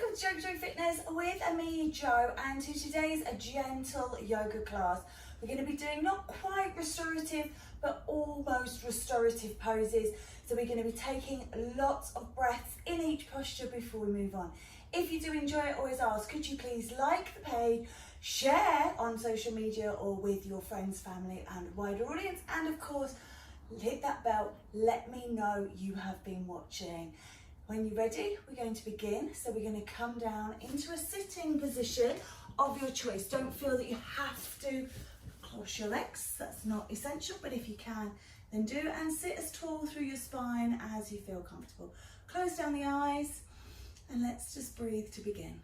with JoJo Fitness with me, Jo, and today's a gentle yoga class. We're going to be doing not quite restorative, but almost restorative poses. So we're going to be taking lots of breaths in each posture before we move on. If you do enjoy it, always ask, could you please like the page, share on social media or with your friends, family and wider audience, and of course, hit that bell, let me know you have been watching. When you're ready, we're going to begin. So we're going to come down into a sitting position of your choice. Don't feel that you have to cross your legs, that's not essential, but if you can, then do, and sit as tall through your spine as you feel comfortable. Close down the eyes and let's just breathe to begin.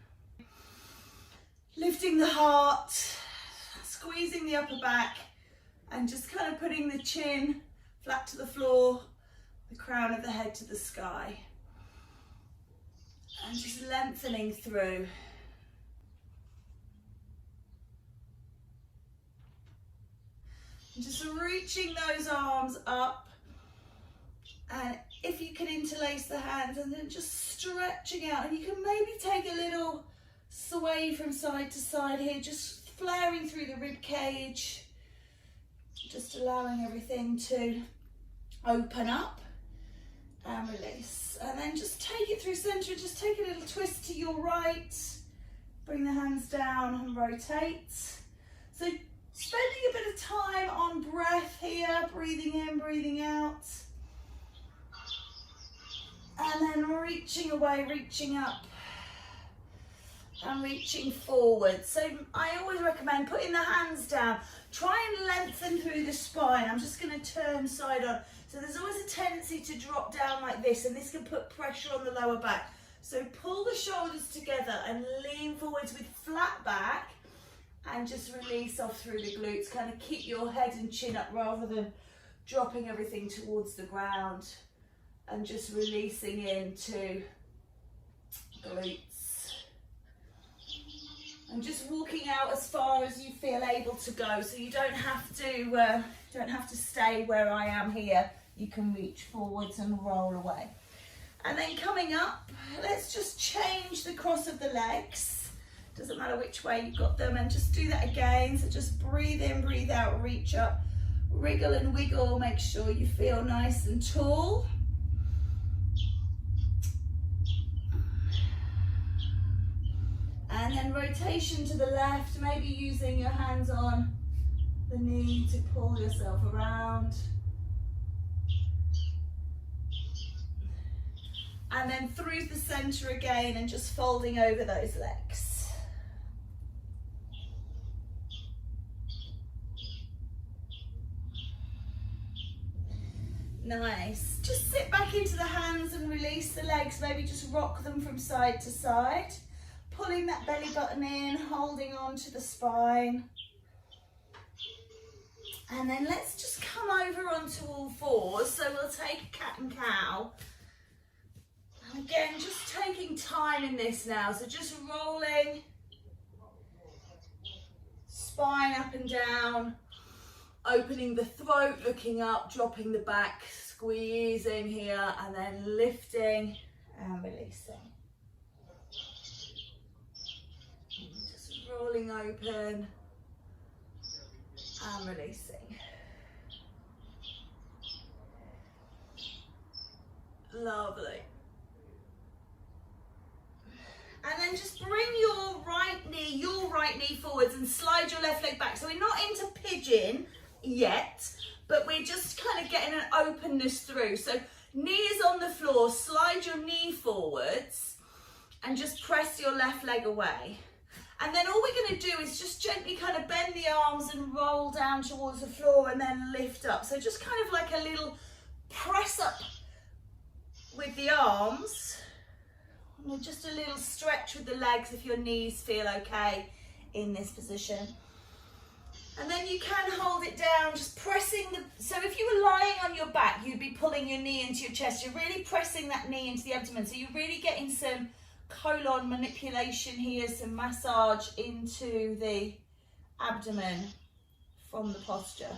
Lifting the heart, squeezing the upper back, and just kind of putting the chin flat to the floor, the crown of the head to the sky. And just lengthening through. And just reaching those arms up. And if you can interlace the hands and then just stretching out. And you can maybe take a little sway from side to side here, just flaring through the rib cage. Just allowing everything to open up and release. And then just take it through center, just take a little twist to your right, bring the hands down and rotate. So spending a bit of time on breath here, breathing in, breathing out. And then reaching away, reaching up and reaching forward. So I always recommend putting the hands down, try and lengthen through the spine. I'm just going to turn side on. So there's always a tendency to drop down like this, and this can put pressure on the lower back. So pull the shoulders together and lean forwards with flat back and just release off through the glutes. Kind of keep your head and chin up rather than dropping everything towards the ground, and just releasing into glutes. And just walking out as far as you feel able to go, so you don't have to stay where I am here. You can reach forwards and roll away. And then coming up, let's just change the cross of the legs. Doesn't matter which way you've got them, and just do that again. So just breathe in, breathe out, reach up, wriggle and wiggle. Make sure you feel nice and tall. And then rotation to the left, maybe using your hands on the knee to pull yourself around. And then through the center again and just folding over those legs. Nice. Just sit back into the hands and release the legs. Maybe just rock them from side to side. Pulling that belly button in, holding on to the spine. And then let's just come over onto all fours. So we'll take a cat and cow. And again, just taking time in this now. So just rolling, spine up and down, opening the throat, looking up, dropping the back, squeezing here, and then lifting and releasing. Rolling open and releasing. Lovely. And then just bring your right knee forwards and slide your left leg back. So we're not into pigeon yet, but we're just kind of getting an openness through. So knee is on the floor, slide your knee forwards and just press your left leg away. And then all we're going to do is just gently kind of bend the arms and roll down towards the floor and then lift up. So just kind of like a little press up with the arms. And just a little stretch with the legs if your knees feel okay in this position. And then you can hold it down, just pressing so if you were lying on your back, you'd be pulling your knee into your chest. You're really pressing that knee into the abdomen. So you're really getting some colon manipulation here, some massage into the abdomen from the posture.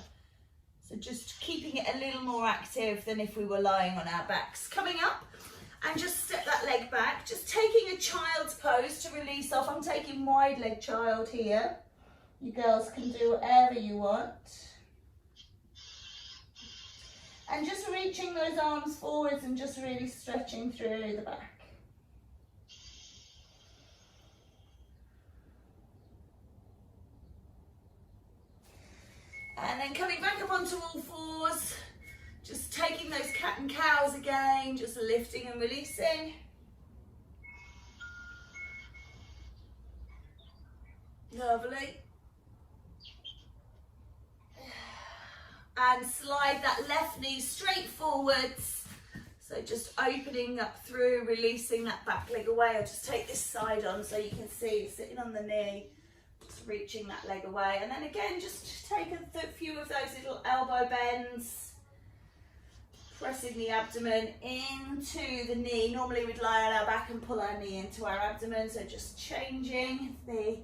So just keeping it a little more active than if we were lying on our backs. Coming up, And just step that leg back, just taking a child's pose to release off. I'm taking wide leg child here. You girls can do whatever you want. And just reaching those arms forwards and just really stretching through the back. And then coming back up onto all fours, just taking those cat and cows again, just lifting and releasing. Lovely. And slide that left knee straight forwards. So just opening up through, releasing that back leg away. I'll just take this side on so you can see, sitting on the knee, just reaching that leg away. And then again, just take a few of those little elbow bends, pressing the abdomen into the knee. Normally we'd lie on our back and pull our knee into our abdomen. So just changing the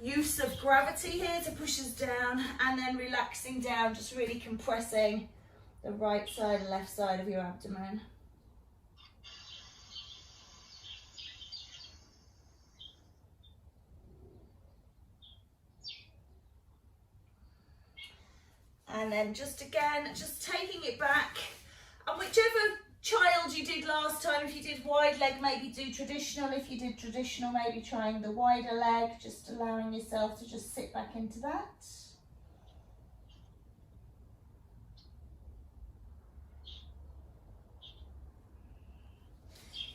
use of gravity here to push us down, and then relaxing down, just really compressing the right side and left side of your abdomen. And then just again, just taking it back, and whichever child you did last time, if you did wide leg, maybe do traditional. If you did traditional, maybe trying the wider leg, just allowing yourself to just sit back into that.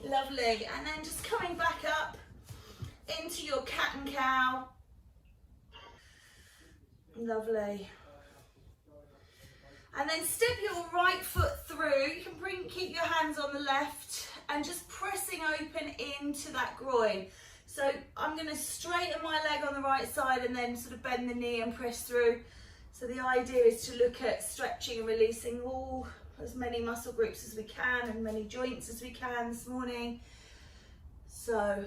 Lovely. And then just coming back up into your cat and cow. Lovely. And then step your right foot through. You can keep your hands on the left and just pressing open into that groin. So I'm going to straighten my leg on the right side and then sort of bend the knee and press through. So the idea is to look at stretching and releasing as many muscle groups as we can and many joints as we can this morning. So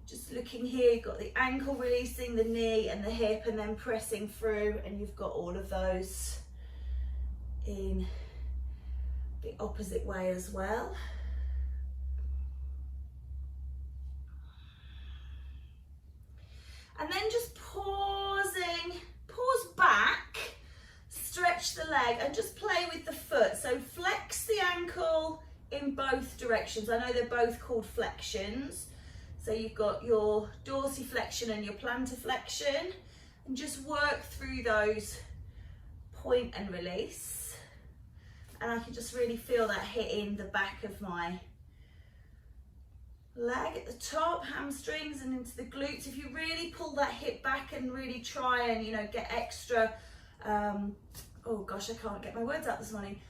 just looking here, you've got the ankle releasing, the knee and the hip, and then pressing through, and you've got all of those in the opposite way as well. And then just pause back, stretch the leg and just play with the foot. So flex the ankle in both directions. I know they're both called flexions. So you've got your dorsiflexion and your plantarflexion, and just work through those, point and release. And I can just really feel that hitting the back of my leg at the top, hamstrings and into the glutes. If you really pull that hip back and really try and, get extra, oh gosh, I can't get my words out this morning,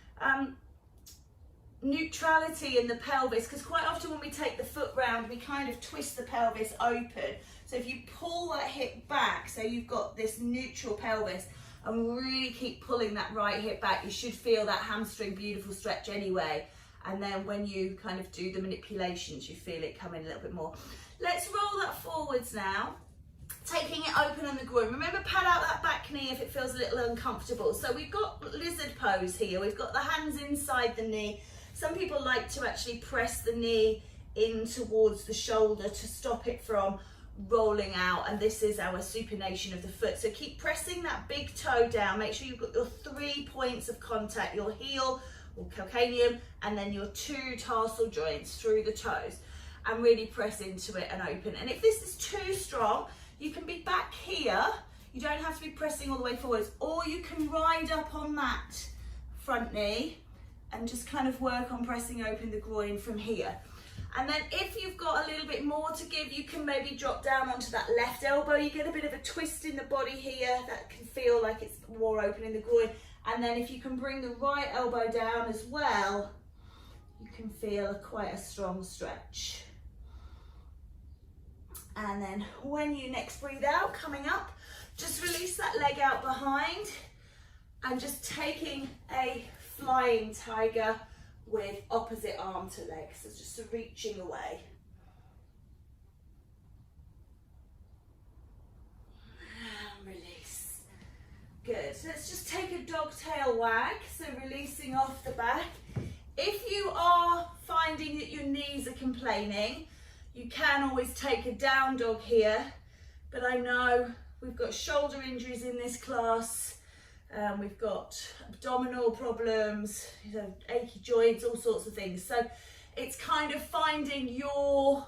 neutrality in the pelvis, because quite often when we take the foot round, we kind of twist the pelvis open. So if you pull that hip back, so you've got this neutral pelvis, and really keep pulling that right hip back, you should feel that hamstring beautiful stretch anyway. And then when you kind of do the manipulations, you feel it come in a little bit more. Let's roll that forwards now, taking it open on the groin. Remember, pad out that back knee if it feels a little uncomfortable. So we've got lizard pose here. We've got the hands inside the knee. Some people like to actually press the knee in towards the shoulder to stop it from rolling out, and this is our supination of the foot. So keep pressing that big toe down. Make sure you've got your 3 points of contact, your heel or calcaneum, and then your 2 tarsal joints through the toes, and really press into it and open. And if this is too strong, you can be back here. You don't have to be pressing all the way forwards, or you can ride up on that front knee and just kind of work on pressing open the groin from here. And then if you've got a little bit more to give, you can maybe drop down onto that left elbow. You get a bit of a twist in the body here that can feel like it's more open in the groin. And then if you can bring the right elbow down as well, you can feel quite a strong stretch. And then when you next breathe out, coming up, just release that leg out behind and just taking a flying tiger with opposite arm to leg, so just reaching away. And release. Good. So let's just take a dog tail wag, so releasing off the back. If you are finding finding that your knees are complaining, you can always take a down dog here, but I know we've got shoulder injuries in this class, we've got abdominal problems, you know, achy joints, all sorts of things. So it's kind of finding your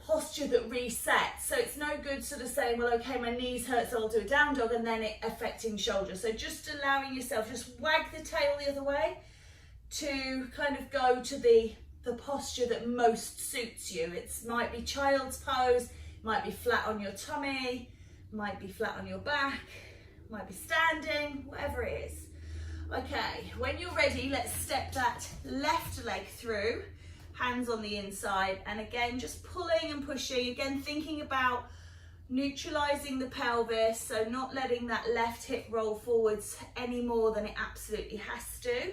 posture that resets. So it's no good sort of saying, well, okay, my knees hurt, so I'll do a down dog, and then it affecting shoulder. So just allowing yourself, just wag the tail the other way to kind of go to the posture that most suits you. It might be child's pose, might be flat on your tummy, might be flat on your back, might be standing, whatever it is. Okay, when you're ready, let's step that left leg through, hands on the inside, and again, just pulling and pushing, again, thinking about neutralizing the pelvis, so not letting that left hip roll forwards any more than it absolutely has to.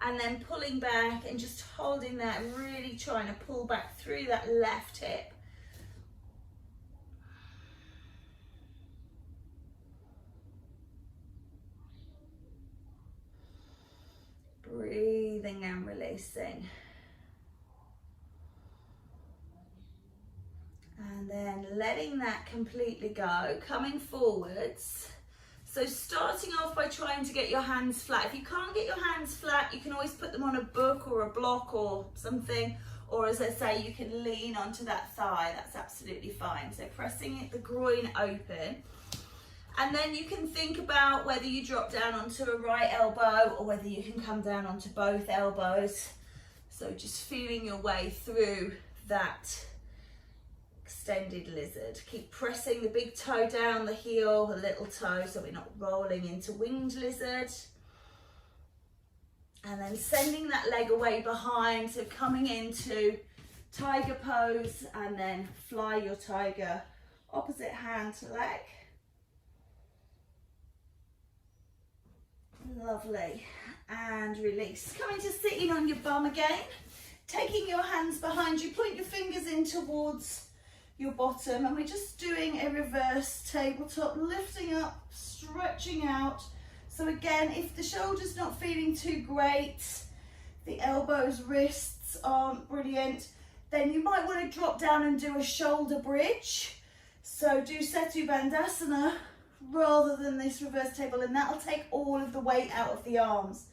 And then pulling back and just holding that, really trying to pull back through that left hip. Breathing and releasing. And then letting that completely go, coming forwards. So starting off by trying to get your hands flat. If you can't get your hands flat, you can always put them on a book or a block or something. Or as I say, you can lean onto that thigh. That's absolutely fine. So pressing the groin open. And then you can think about whether you drop down onto a right elbow or whether you can come down onto both elbows. So just feeling your way through that extended lizard. Keep pressing the big toe down, the heel, the little toe, so we're not rolling into winged lizard. And then sending that leg away behind, so coming into tiger pose, and then fly your tiger, opposite hand to leg. Lovely. And release. Coming to sitting on your bum again. Taking your hands behind you, point your fingers in towards your bottom, and we're just doing a reverse tabletop, lifting up, stretching out. So again, if the shoulder's not feeling too great, the elbows, wrists aren't brilliant, then you might want to drop down and do a shoulder bridge. So do Setu Bandhasana rather than this reverse table, and that'll take all of the weight out of the arms.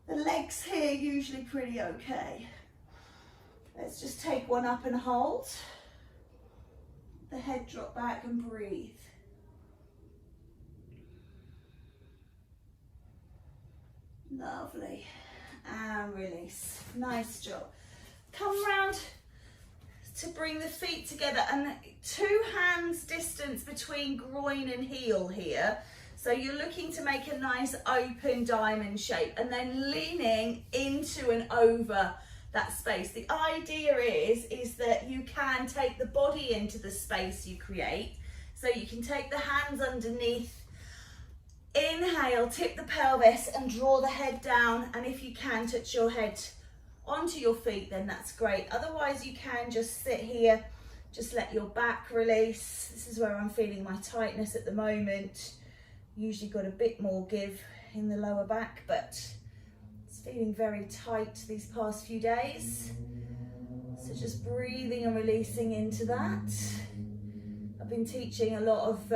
The legs here usually pretty okay. Let's just take one up and hold. The head drop back and breathe. Lovely. And release. Nice job. Come round to bring the feet together, and 2 hands distance between groin and heel here. So you're looking to make a nice open diamond shape, and then leaning into and over that space. The idea is that you can take the body into the space you create. So you can take the hands underneath, inhale, tip the pelvis and draw the head down, and if you can touch your head onto your feet, then that's great. Otherwise you can just sit here, just let your back release. This is where I'm feeling my tightness at the moment. Usually got a bit more give in the lower back, but feeling very tight these past few days. So just breathing and releasing into that. I've been teaching a lot of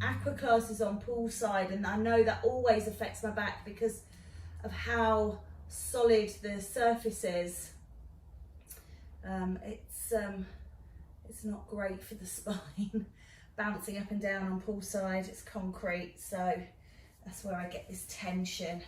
aqua classes on poolside, and I know that always affects my back because of how solid the surface is. It's not great for the spine. Bouncing up and down on poolside, it's concrete, so that's where I get this tension.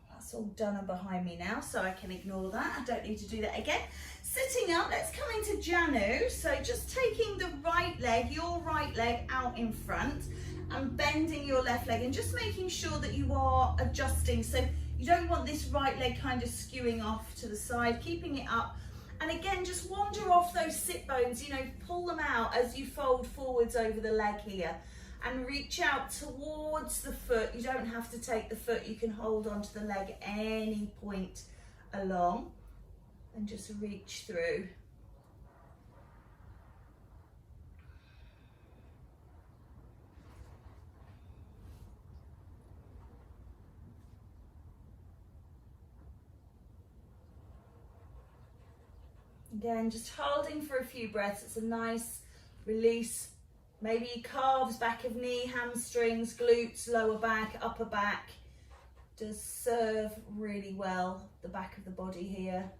That's all done and behind me now, so I can ignore that. I don't need to do that again. Sitting up, let's come into Janu. So just taking the right leg, your right leg out in front, and bending your left leg, and just making sure that you are adjusting. So you don't want this right leg kind of skewing off to the side, keeping it up. And again, just wander off those sit bones, you know, pull them out as you fold forwards over the leg here. And reach out towards the foot. You don't have to take the foot, you can hold onto the leg at any point along. And just reach through. Again, just holding for a few breaths. It's a nice release. Maybe calves, back of knee, hamstrings, glutes, lower back, upper back. Does serve really well the back of the body here.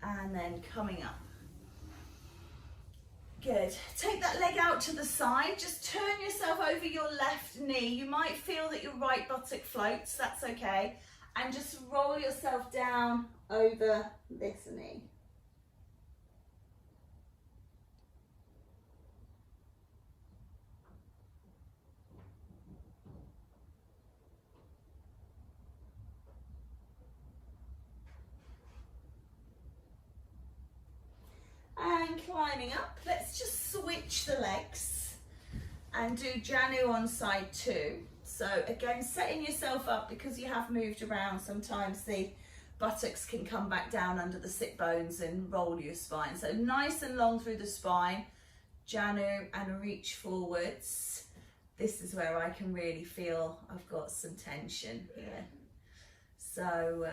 And then coming up. Good. Take that leg out to the side. Just turn yourself over your left knee. You might feel that your right buttock floats. That's okay. And just roll yourself down over this knee. And climbing up, let's just switch the legs and do Janu on side 2. So again, setting yourself up, because you have moved around, sometimes the buttocks can come back down under the sit bones and roll your spine. So nice and long through the spine, Janu, and reach forwards. This is where I can really feel I've got some tension here. So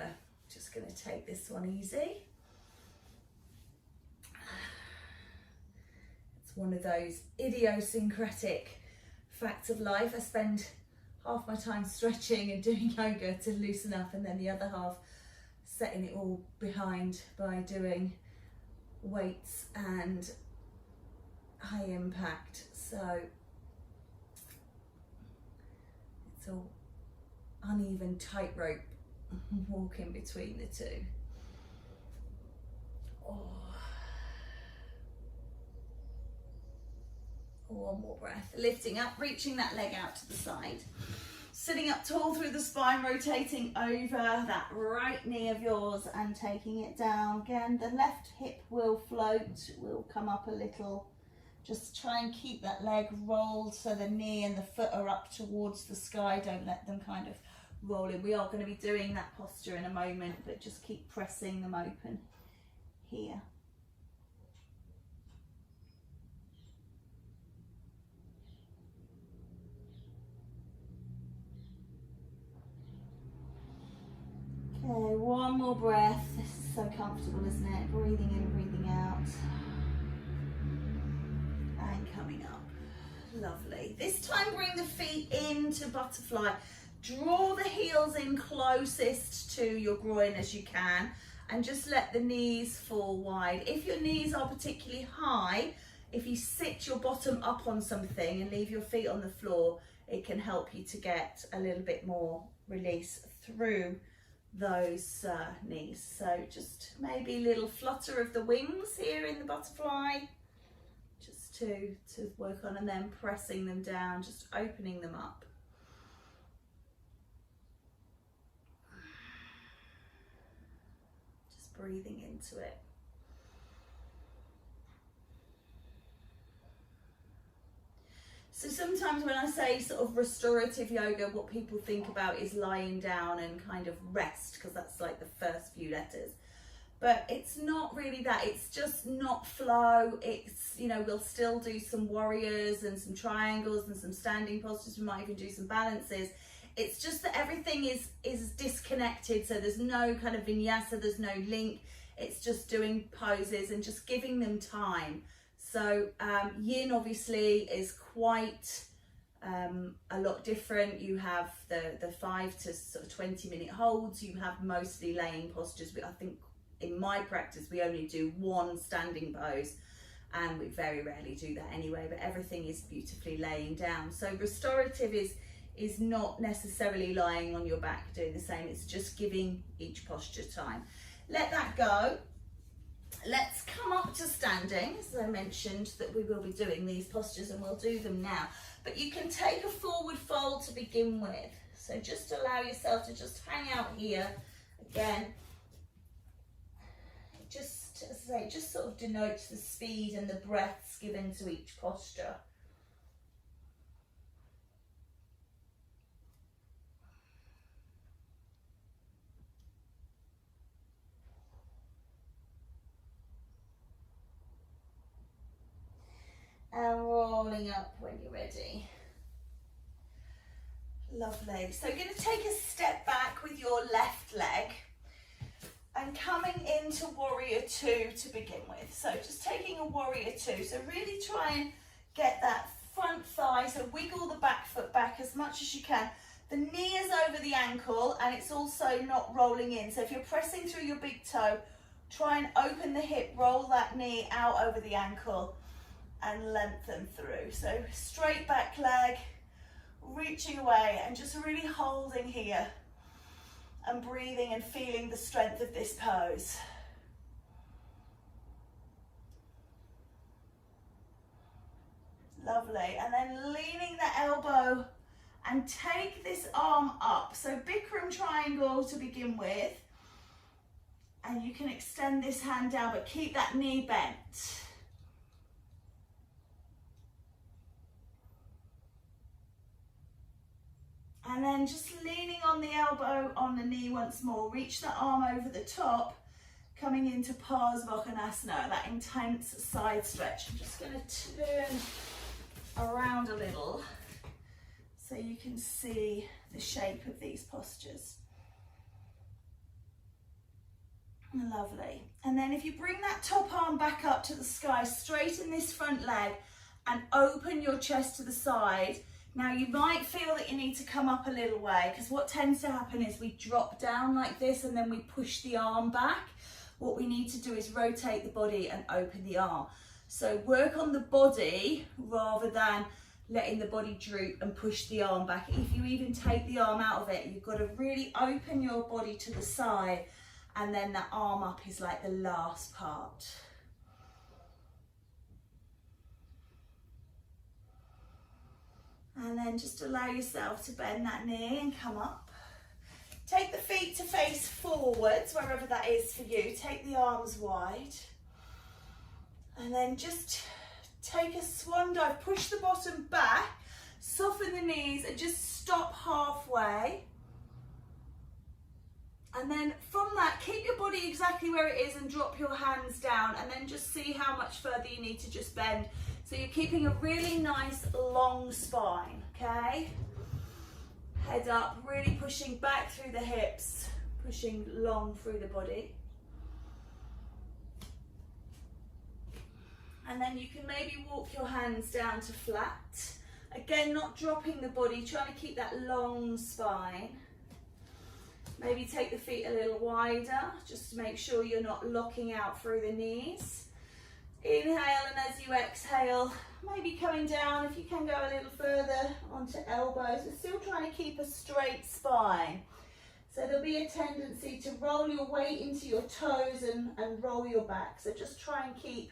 just going to take this one easy. One of those idiosyncratic facts of life. I spend half my time stretching and doing yoga to loosen up, and then the other half setting it all behind by doing weights and high impact. So it's all uneven tightrope walking between the two. Oh. One more breath. Lifting up, reaching that leg out to the side. Sitting up tall through the spine, rotating over that right knee of yours and taking it down. Again, the left hip will float, will come up a little. Just try and keep that leg rolled so the knee and the foot are up towards the sky. Don't let them kind of roll in. We are going to be doing that posture in a moment, but just keep pressing them open here. Okay, one more breath. This is so comfortable, isn't it? Breathing in, breathing out. And coming up. Lovely. This time bring the feet into butterfly. Draw the heels in closest to your groin as you can, and just let the knees fall wide. If your knees are particularly high, if you sit your bottom up on something and leave your feet on the floor, it can help you to get a little bit more release through those knees. So just maybe a little flutter of the wings here in the butterfly, just to work on, and then pressing them down, just opening them up. Just breathing into it. So sometimes when I say sort of restorative yoga, what people think about is lying down and kind of rest, because that's like the first few letters. But it's not really that. It's just not flow. It's, you know, we'll still do some warriors and some triangles and some standing postures. We might even do some balances. It's just that everything is disconnected. So there's no kind of vinyasa, there's no link. It's just doing poses and just giving them time. So yin obviously is quite a lot different. You have the 5 to sort of 20-minute holds. You have mostly laying postures. I think in my practice we only do one standing pose, and we very rarely do that anyway, but everything is beautifully laying down. So restorative is not necessarily lying on your back doing the same. It's just giving each posture time. Let that go. Let's come up to standing. As I mentioned that we will be doing these postures, and we'll do them now. But you can take a forward fold to begin with. So just allow yourself to just hang out here. Again, just, as I say, just sort of denotes the speed and the breaths given to each posture. And rolling up when you're ready. Lovely. So you're going to take a step back with your left leg and coming into into warrior two to begin with. So just taking a warrior two. So really try and get that front thigh, so wiggle the back foot back as much as you can. The knee is over the ankle and it's also not rolling in. So if you're pressing through your big toe, try and open the hip, roll that knee out over the ankle and lengthen through. So straight back leg, reaching away and just really holding here and breathing and feeling the strength of this pose. Lovely. And then leaning the elbow and take this arm up. So Bikram triangle to begin with. And you can extend this hand down, but keep that knee bent. And then just leaning on the elbow on the knee once more. Reach the arm over the top, coming into Parsvakonasana, that intense side stretch. I'm just going to turn around a little so you can see the shape of these postures. Lovely. And then if you bring that top arm back up to the sky, straighten this front leg and open your chest to the side. Now you might feel that you need to come up a little way, because what tends to happen is we drop down like this and then we push the arm back. What we need to do is rotate the body and open the arm. So work on the body rather than letting the body droop and push the arm back. If you even take the arm out of it, you've got to really open your body to the side, and then that arm up is like the last part. And then just allow yourself to bend that knee and come up. Take the feet to face forwards, wherever that is for you. Take the arms wide. And then just take a swan dive. Push the bottom back, soften the knees and just stop halfway. And then from that, keep your body exactly where it is and drop your hands down, and then just see how much further you need to just bend. So you're keeping a really nice long spine, okay? Head up, really pushing back through the hips, pushing long through the body. And then you can maybe walk your hands down to flat. Again, not dropping the body, trying to keep that long spine. Maybe take the feet a little wider, just to make sure you're not locking out through the knees. Inhale, and as you exhale, maybe coming down, if you can go a little further onto elbows. We're still trying to keep a straight spine. So there'll be a tendency to roll your weight into your toes and roll your back. So just try and keep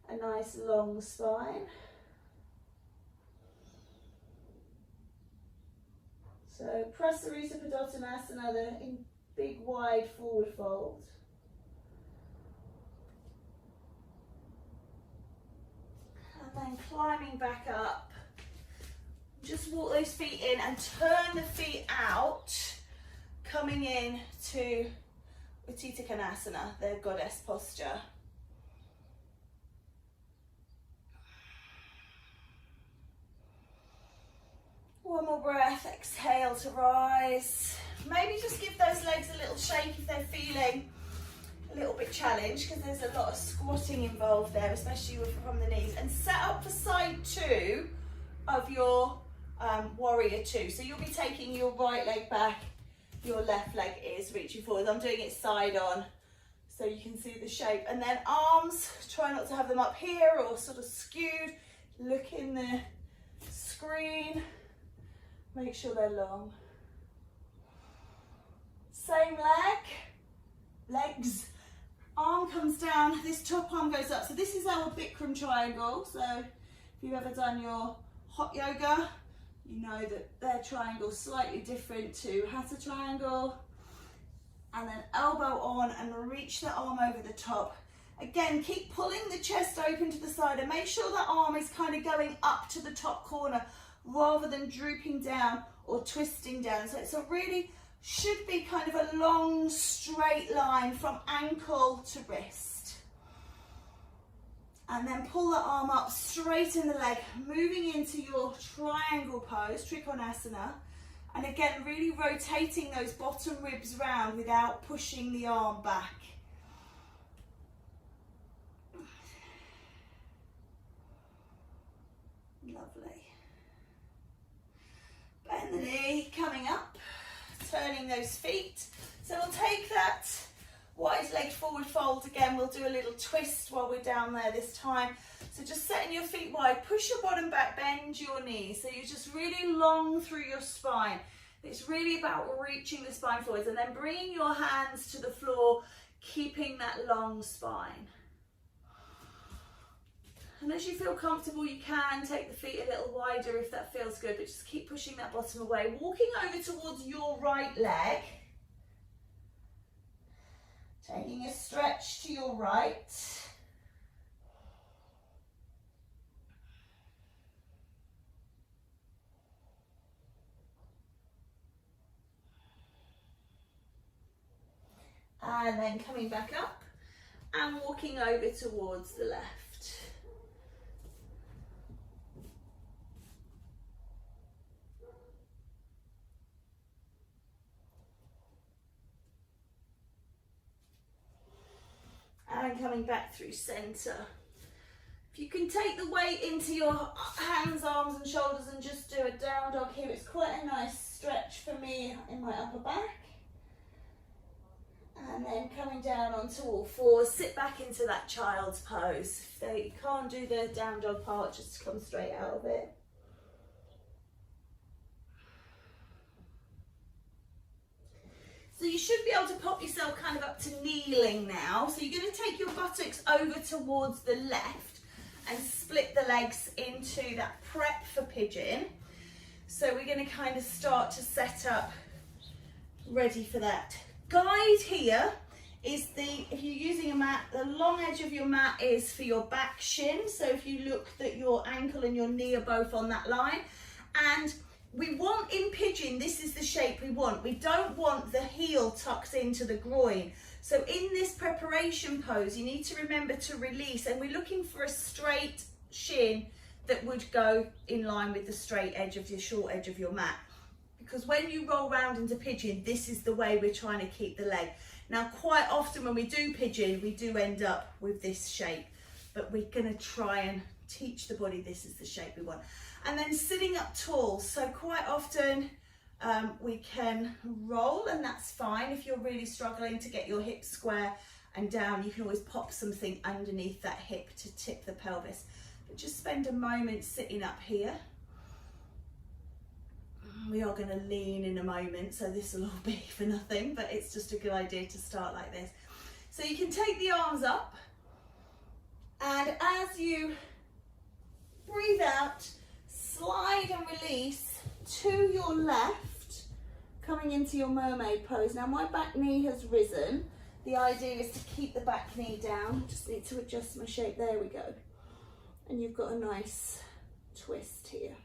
a nice long spine. So Prasarita Padottanasana, the big wide forward fold. And then climbing back up. Just walk those feet in and turn the feet out, coming in to Uttita Konasana, the goddess posture. One more breath, exhale to rise. Maybe just give those legs a little shake if they're feeling a little bit challenged, because there's a lot of squatting involved there, especially from the knees. And set up for side two of your warrior two. So you'll be taking your right leg back, your left leg is reaching forward. I'm doing it side on so you can see the shape. And then arms, try not to have them up here or sort of skewed. Look in the screen. Make sure they're long. Same legs, arm comes down, this top arm goes up. So this is our Bikram triangle. So if you've ever done your hot yoga, you know that their triangle is slightly different to Hatha triangle. And then elbow on and reach the arm over the top. Again, keep pulling the chest open to the side and make sure that arm is kind of going up to the top corner, rather than drooping down or twisting down. So it's a really, should be kind of a long straight line from ankle to wrist. And then pull the arm up, straighten the leg, moving into your triangle pose, Trikonasana. And again, really rotating those bottom ribs round without pushing the arm back. Lovely. Bend the knee, coming up, turning those feet. So we'll take that wide leg forward fold again. We'll do a little twist while we're down there this time. So just setting your feet wide, push your bottom back, bend your knees. So you're just really long through your spine. It's really about reaching the spine forwards and then bringing your hands to the floor, keeping that long spine. And as you feel comfortable, you can take the feet a little wider if that feels good, but just keep pushing that bottom away. Walking over towards your right leg. Taking a stretch to your right. And then coming back up and walking over towards the left. And coming back through center. If you can take the weight into your hands, arms and shoulders and just do a down dog here. It's quite a nice stretch for me in my upper back. And then coming down onto all fours, sit back into that child's pose. If you can't do the down dog part, just come straight out of it. So you should be able to pop yourself kind of up to kneeling now. So you're going to take your buttocks over towards the left and split the legs into that prep for pigeon. So we're going to kind of start to set up ready for that. Guide here is if you're using a mat, the long edge of your mat is for your back shin. So if you look that your ankle and your knee are both on that line. And we want in pigeon, this is the shape we want. We don't want the heel tucked into the groin. So in this preparation pose, you need to remember to release, and we're looking for a straight shin that would go in line with the straight edge of your short edge of your mat. Because when you roll round into pigeon, this is the way we're trying to keep the leg. Now, quite often when we do pigeon, we do end up with this shape, but we're going to try and teach the body this is the shape we want. And then sitting up tall. So quite often we can roll, and that's fine. If you're really struggling to get your hips square and down, you can always pop something underneath that hip to tip the pelvis. But just spend a moment sitting up here. We are going to lean in a moment, so this will all be for nothing, but it's just a good idea to start like this. So you can take the arms up, and as you breathe out, slide and release to your left, coming into your mermaid pose. Now my back knee has risen. The idea is to keep the back knee down. Just need to adjust my shape. There we go. And you've got a nice twist here.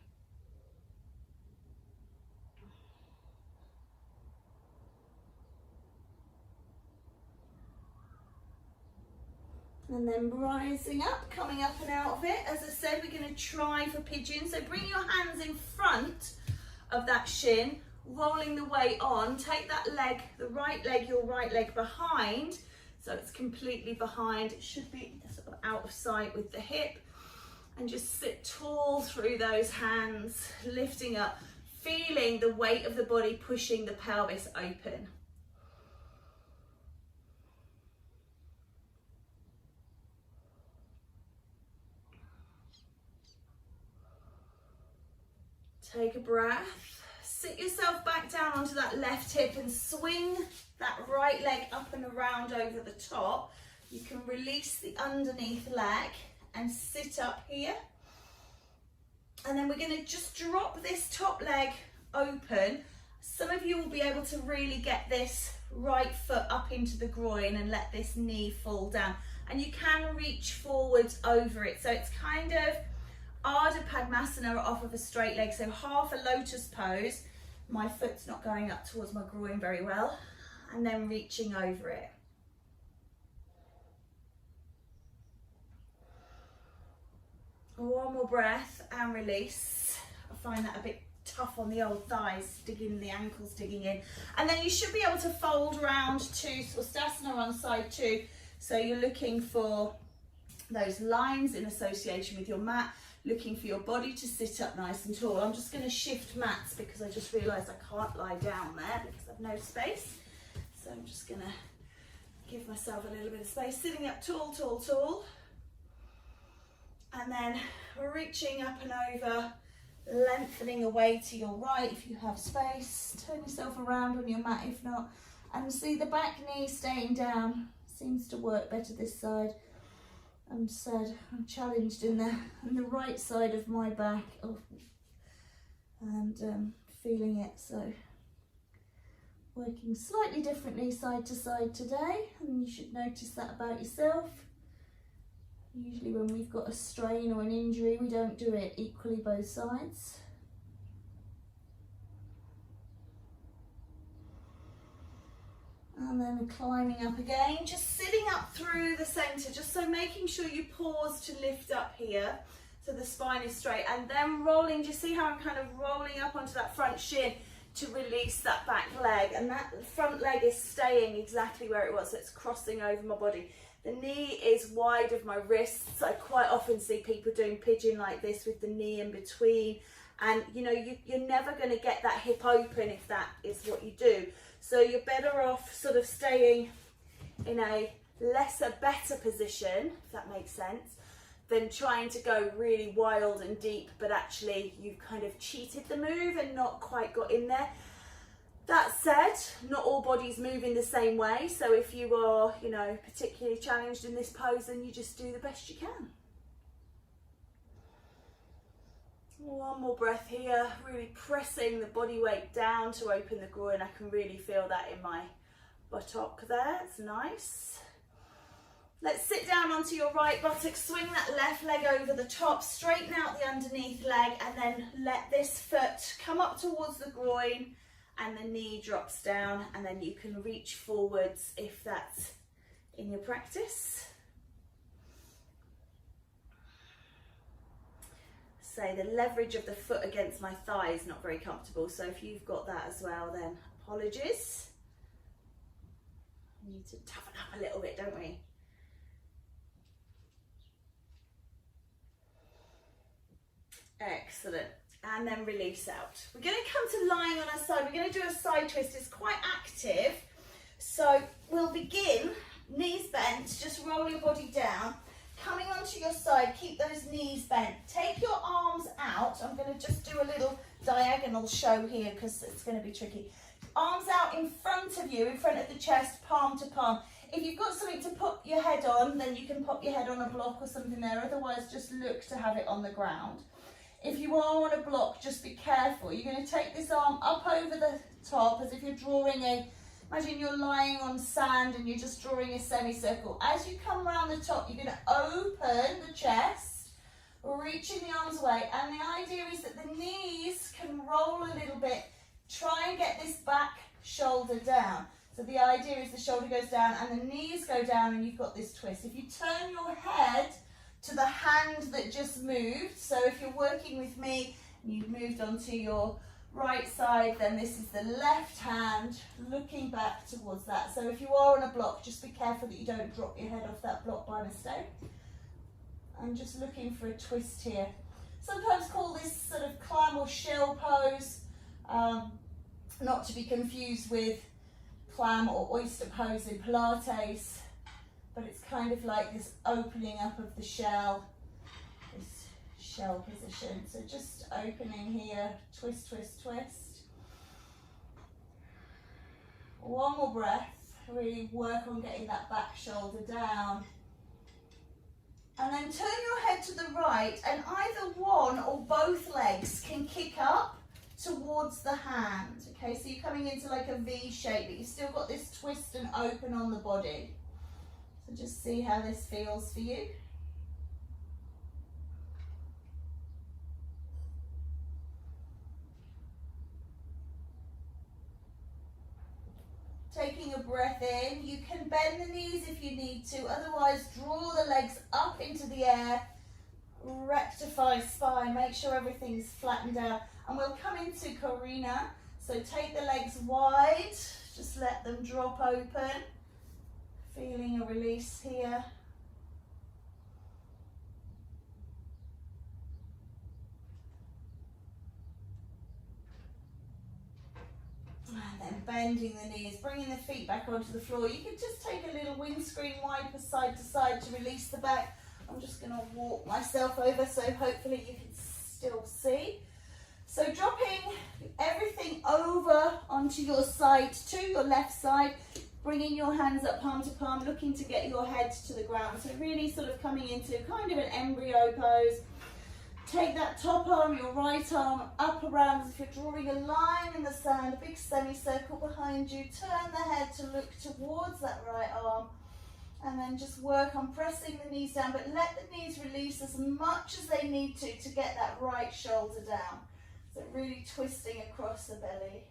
And then rising up, coming up and out of it. As I said, we're going to try for pigeon. So bring your hands in front of that shin, rolling the weight on. Take that leg, the right leg, your right leg behind. So it's completely behind. It should be sort of out of sight with the hip. And just sit tall through those hands, lifting up, feeling the weight of the body pushing the pelvis open. Take a breath, sit yourself back down onto that left hip and swing that right leg up and around over the top. You can release the underneath leg and sit up here. And then we're going to just drop this top leg open. Some of you will be able to really get this right foot up into the groin and let this knee fall down. And you can reach forwards over it. So it's kind of Ardha Padmasana off of a straight leg, so half a lotus pose. My foot's not going up towards my groin very well, and then reaching over it. One more breath and release. I find that a bit tough on the old thighs, digging the ankles, digging in. And then you should be able to fold round to Swastasana on side 2. So you're looking for those lines in association with your mat. looking for your body to sit up nice and tall. I'm just going to shift mats because I just realised I can't lie down there because I've no space. So I'm just going to give myself a little bit of space, sitting up tall, tall, tall. And then reaching up and over, lengthening away to your right if you have space. Turn yourself around on your mat if not. And see the back knee staying down. Seems to work better this side. I'm challenged in the right side of my back. Oh, and feeling it. So working slightly differently side to side today. And you should notice that about yourself. Usually when we've got a strain or an injury, we don't do it equally both sides. And then climbing up again, just sitting up through the centre, just so making sure you pause to lift up here so the spine is straight, and then rolling. Do you see how I'm kind of rolling up onto that front shin to release that back leg, and that front leg is staying exactly where it was, so it's crossing over my body. The knee is wide of my wrists. I quite often see people doing pigeon like this with the knee in between. And you know, you're never going to get that hip open if that is what you do. So you're better off sort of staying in a better position, if that makes sense, than trying to go really wild and deep, but actually you've kind of cheated the move and not quite got in there. That said, not all bodies move in the same way, so if you are, you know, particularly challenged in this pose, then you just do the best you can. One more breath here, really pressing the body weight down to open the groin. I can really feel that in my buttock there, it's nice. Let's sit down onto your right buttock, swing that left leg over the top, straighten out the underneath leg, and then let this foot come up towards the groin, and the knee drops down, and then you can reach forwards if that's in your practice. Say the leverage of the foot against my thigh is not very comfortable, so if you've got that as well, then apologies. We need to toughen up a little bit, don't we? Excellent. And then release out. We're going to come to lying on our side. We're going to do a side twist. It's quite active. So we'll begin, knees bent, just roll your body down. Coming onto your side, keep those knees bent. Take your arms out. I'm going to just do a little diagonal show here because it's going to be tricky. Arms out in front of you, in front of the chest, palm to palm. If you've got something to put your head on, then you can pop your head on a block or something there. Otherwise, just look to have it on the ground. If you are on a block, just be careful. You're going to take this arm up over the top as if you're drawing imagine you're lying on sand and you're just drawing a semicircle. As you come around the top, you're going to open the chest, reaching the arms away. And the idea is that the knees can roll a little bit. Try and get this back shoulder down. So the idea is the shoulder goes down and the knees go down and you've got this twist. If you turn your head to the hand that just moved, so if you're working with me and you've moved onto your right side, then this is the left hand looking back towards that. So if you are on a block, just be careful that you don't drop your head off that block by mistake. I'm just looking for a twist here. Sometimes call this sort of clam or shell pose, not to be confused with clam or oyster pose in Pilates. But it's kind of like this opening up of the shell, this shell position. So just opening here, twist, twist, twist. One more breath, really work on getting that back shoulder down. And then turn your head to the right and either one or both legs can kick up towards the hand. Okay, so you're coming into like a V shape, but you've still got this twist and open on the body. So just see how this feels for you. Taking a breath in, you can bend the knees if you need to, otherwise draw the legs up into the air, rectify spine, make sure everything's flattened out, and we'll come into Corina. So take the legs wide, just let them drop open. Feeling a release here. bending the knees, bringing the feet back onto the floor. You could just take a little windscreen wiper side to side to release the back. I'm just going to walk myself over so hopefully you can still see. So dropping everything over onto your side, to your left side, bringing your hands up palm to palm, looking to get your head to the ground. So really sort of coming into kind of an embryo pose. Take that top arm, your right arm, up around as if you're drawing a line in the sand, a big semicircle behind you. Turn the head to look towards that right arm. And then just work on pressing the knees down, but let the knees release as much as they need to get that right shoulder down. So really twisting across the belly.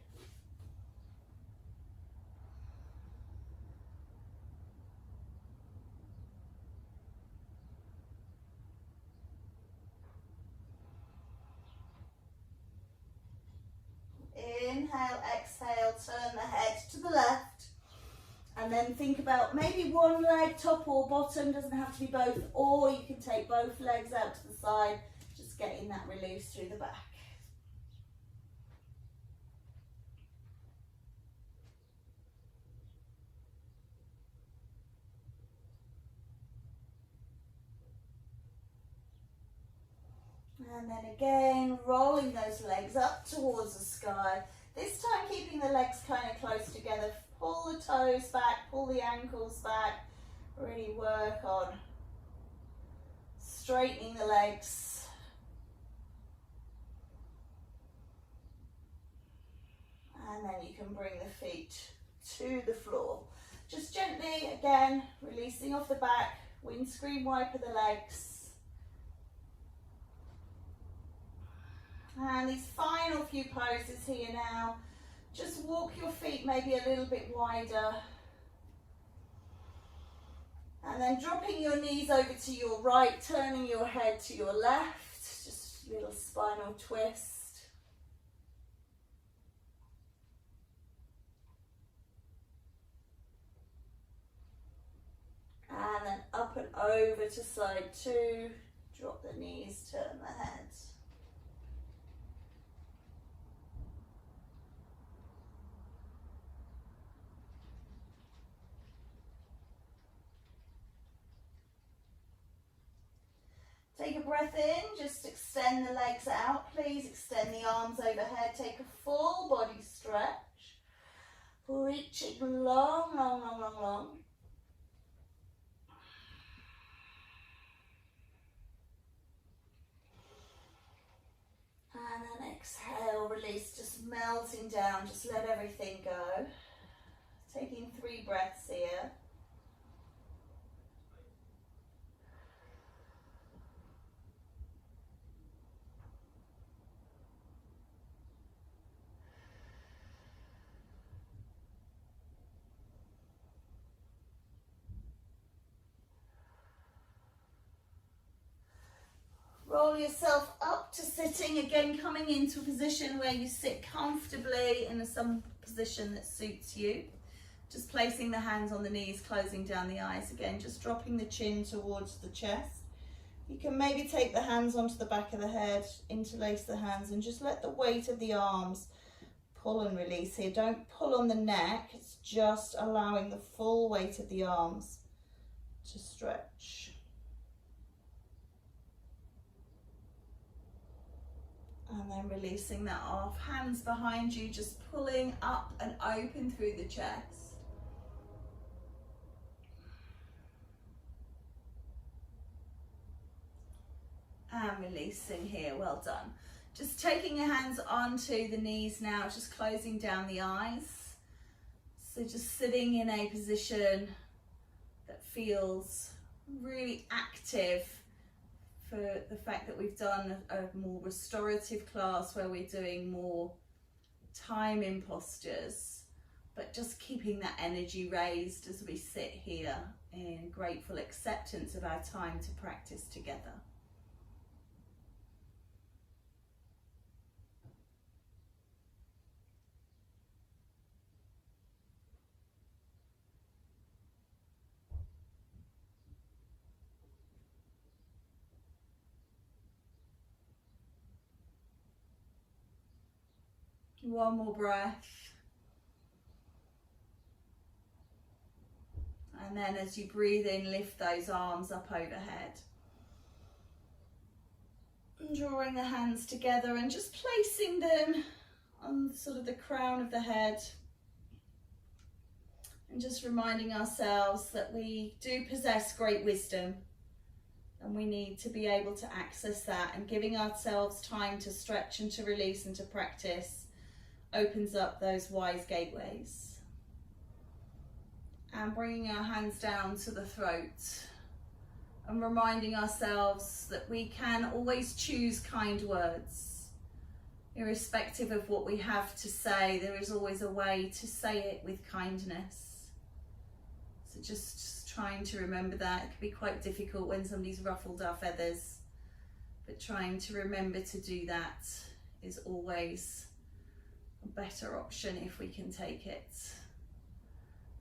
Inhale, exhale, turn the head to the left. And then think about maybe one leg, top or bottom, doesn't have to be both, or you can take both legs out to the side, just getting that release through the back. And then again, rolling those legs up towards the sky. This time keeping the legs kind of close together. Pull the toes back, pull the ankles back. Really work on straightening the legs. And then you can bring the feet to the floor. Just gently, again, releasing off the back, windscreen wiper the legs. And these final few poses here now, just walk your feet maybe a little bit wider. And then dropping your knees over to your right, turning your head to your left, just a little spinal twist. And then up and over to side two, drop the knees, turn the head. Take a breath in, just extend the legs out, please. Extend the arms overhead, take a full body stretch. Reaching long, long, long, long, long. And then exhale, release, just melting down, just let everything go. Taking 3 breaths here. Roll yourself up to sitting, again coming into a position where you sit comfortably in some position that suits you. Just placing the hands on the knees, closing down the eyes. Again, just dropping the chin towards the chest. You can maybe take the hands onto the back of the head, interlace the hands, and just let the weight of the arms pull and release here. Don't pull on the neck, it's just allowing the full weight of the arms to stretch. And then releasing that off. Hands behind you, just pulling up and open through the chest. And releasing here, well done. Just taking your hands onto the knees now, just closing down the eyes. So just sitting in a position that feels really active, for the fact that we've done a more restorative class where we're doing more time in postures, but just keeping that energy raised as we sit here in grateful acceptance of our time to practice together. One more breath. And then as you breathe in, lift those arms up overhead. And drawing the hands together and just placing them on sort of the crown of the head. And just reminding ourselves that we do possess great wisdom and we need to be able to access that, and giving ourselves time to stretch and to release and to practice opens up those wise gateways. And bringing our hands down to the throat and reminding ourselves that we can always choose kind words. Irrespective of what we have to say, there is always a way to say it with kindness. So just trying to remember that. It can be quite difficult when somebody's ruffled our feathers, but trying to remember to do that is always a better option if we can take it.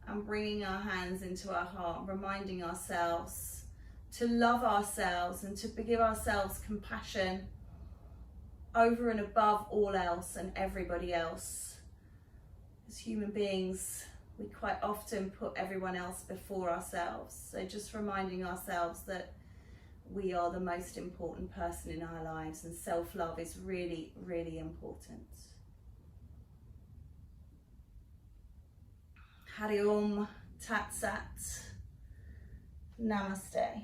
And bringing our hands into our heart, reminding ourselves to love ourselves and to give ourselves compassion over and above all else and everybody else. As human beings, we quite often put everyone else before ourselves. So just reminding ourselves that we are the most important person in our lives, and self-love is really, really important. Hari Om Tat Sat. Namaste.